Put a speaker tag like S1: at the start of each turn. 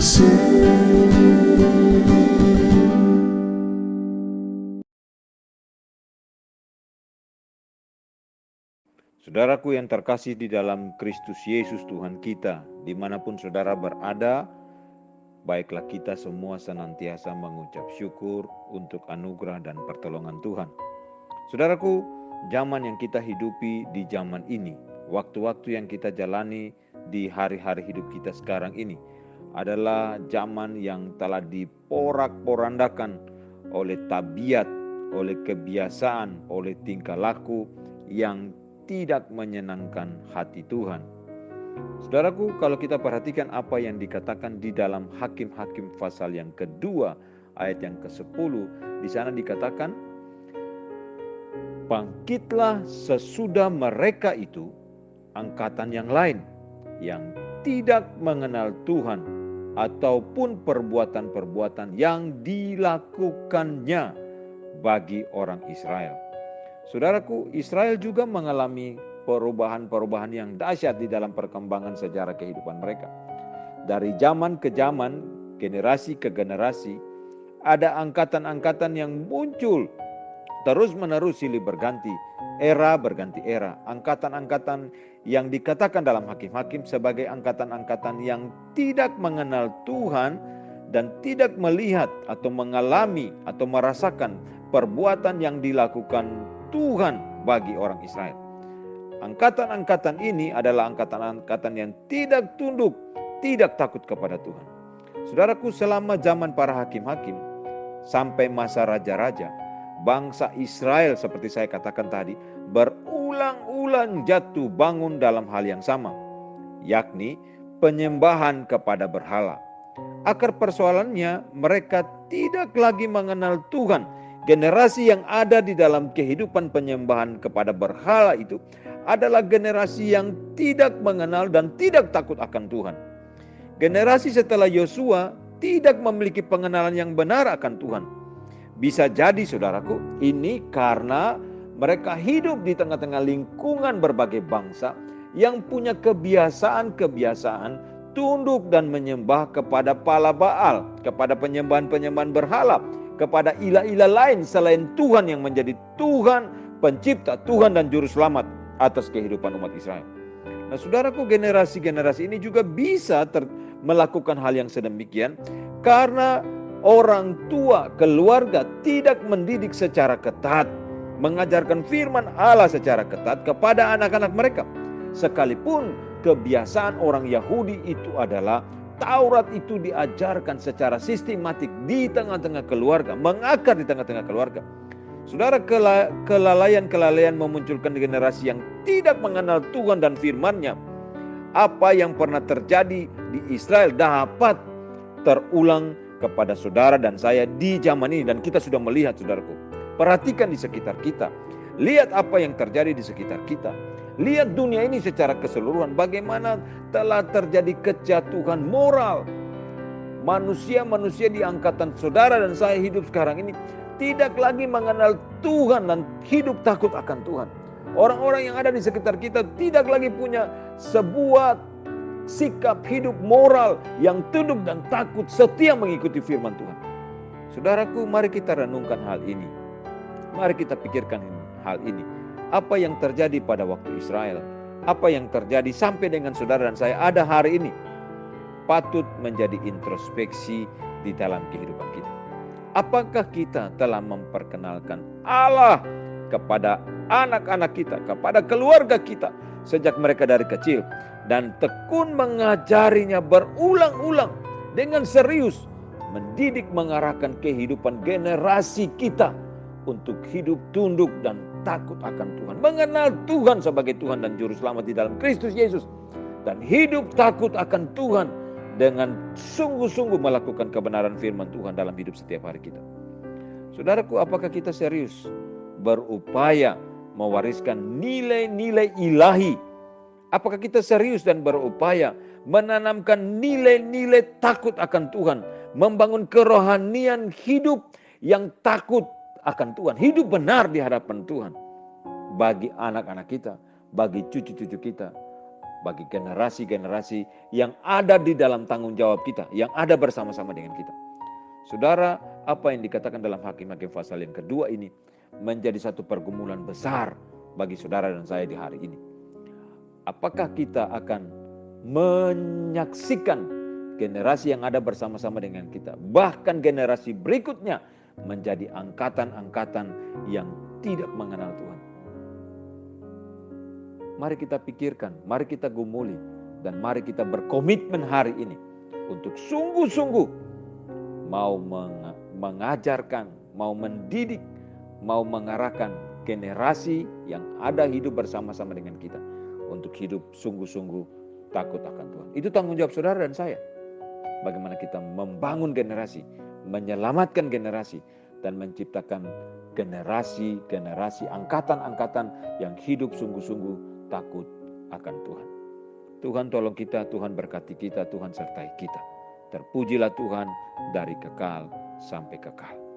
S1: kasih.
S2: Saudaraku yang terkasih di dalam Kristus Yesus Tuhan kita, dimanapun saudara berada, baiklah kita semua senantiasa mengucap syukur untuk anugerah dan pertolongan Tuhan. Saudaraku, zaman yang kita hidupi di zaman ini, waktu-waktu yang kita jalani di hari-hari hidup kita sekarang ini, adalah zaman yang telah diporak-porandakan oleh tabiat, oleh kebiasaan, oleh tingkah laku yang tidak menyenangkan hati Tuhan. Saudaraku, kalau kita perhatikan apa yang dikatakan di dalam Hakim-Hakim pasal yang kedua, ayat yang ke-10, di sana dikatakan, bangkitlah sesudah mereka itu angkatan yang lain, yang tidak mengenal Tuhan, ataupun perbuatan-perbuatan yang dilakukannya bagi orang Israel. Saudaraku, Israel juga mengalami perubahan-perubahan yang dahsyat di dalam perkembangan sejarah kehidupan mereka. Dari zaman ke zaman, generasi ke generasi, ada angkatan-angkatan yang muncul terus-menerus silih berganti, era berganti era. Angkatan-angkatan yang dikatakan dalam Hakim-Hakim sebagai angkatan-angkatan yang tidak mengenal Tuhan dan tidak melihat atau mengalami atau merasakan perbuatan yang dilakukan Tuhan bagi orang Israel. Angkatan-angkatan ini adalah angkatan-angkatan yang tidak tunduk, tidak takut kepada Tuhan. Saudaraku, selama zaman para hakim-hakim sampai masa raja-raja, bangsa Israel seperti saya katakan tadi berulang-ulang jatuh bangun dalam hal yang sama, yakni penyembahan kepada berhala. Akar persoalannya, mereka tidak lagi mengenal Tuhan. Generasi yang ada di dalam kehidupan penyembahan kepada berhala itu adalah generasi yang tidak mengenal dan tidak takut akan Tuhan. Generasi setelah Yosua tidak memiliki pengenalan yang benar akan Tuhan. Bisa jadi saudaraku, ini karena mereka hidup di tengah-tengah lingkungan berbagai bangsa yang punya kebiasaan-kebiasaan tunduk dan menyembah kepada pala Baal, kepada penyembahan-penyembahan berhala, kepada ilah-ilah lain selain Tuhan yang menjadi Tuhan, pencipta, Tuhan dan juru selamat atas kehidupan umat Israel. Nah saudaraku, generasi-generasi ini juga bisa melakukan hal yang sedemikian karena orang tua, keluarga tidak mendidik secara ketat, mengajarkan firman Allah secara ketat kepada anak-anak mereka. Sekalipun kebiasaan orang Yahudi itu adalah Taurat itu diajarkan secara sistematik di tengah-tengah keluarga, mengakar di tengah-tengah keluarga. Saudara, kelalaian-kelalaian memunculkan generasi yang tidak mengenal Tuhan dan firman-Nya. Apa yang pernah terjadi di Israel dapat terulang kepada saudara dan saya di zaman ini, dan kita sudah melihat saudaraku. Perhatikan di sekitar kita. Lihat apa yang terjadi di sekitar kita. Lihat dunia ini secara keseluruhan, bagaimana telah terjadi kejatuhan moral. Manusia-manusia di angkatan saudara dan saya hidup sekarang ini tidak lagi mengenal Tuhan dan hidup takut akan Tuhan. Orang-orang yang ada di sekitar kita tidak lagi punya sebuah sikap hidup moral yang tunduk dan takut setia mengikuti firman Tuhan. Saudaraku, mari kita renungkan hal ini. Mari kita pikirkan hal ini. Apa yang terjadi pada waktu Israel, apa yang terjadi sampai dengan saudara dan saya ada hari ini, patut menjadi introspeksi di dalam kehidupan kita. Apakah kita telah memperkenalkan Allah kepada anak-anak kita, kepada keluarga kita sejak mereka dari kecil, dan tekun mengajarinya berulang-ulang dengan serius, mendidik mengarahkan kehidupan generasi kita untuk hidup tunduk dan takut akan Tuhan, mengenal Tuhan sebagai Tuhan dan juru selamat di dalam Kristus Yesus, dan hidup takut akan Tuhan dengan sungguh-sungguh melakukan kebenaran firman Tuhan dalam hidup setiap hari kita. Saudaraku, apakah kita serius berupaya mewariskan nilai-nilai ilahi? Apakah kita serius dan berupaya menanamkan nilai-nilai takut akan Tuhan, membangun kerohanian hidup yang takut akan Tuhan, hidup benar di hadapan Tuhan bagi anak-anak kita, bagi cucu-cucu kita, bagi generasi-generasi yang ada di dalam tanggung jawab kita, yang ada bersama-sama dengan kita. Saudara, apa yang dikatakan dalam Hakim-Hakim pasal yang kedua ini menjadi satu pergumulan besar bagi saudara dan saya di hari ini. Apakah kita akan menyaksikan generasi yang ada bersama-sama dengan kita, bahkan generasi berikutnya menjadi angkatan-angkatan yang tidak mengenal Tuhan? Mari kita pikirkan, mari kita gumuli, dan mari kita berkomitmen hari ini untuk sungguh-sungguh mau mengajarkan, mau mendidik, mau mengarahkan generasi yang ada hidup bersama-sama dengan kita untuk hidup sungguh-sungguh takut akan Tuhan. Itu tanggung jawab saudara dan saya. Bagaimana kita membangun generasi, menyelamatkan generasi, dan menciptakan generasi-generasi, angkatan-angkatan yang hidup sungguh-sungguh takut akan Tuhan. Tuhan tolong kita, Tuhan berkati kita, Tuhan sertai kita. Terpujilah Tuhan dari kekal sampai kekal.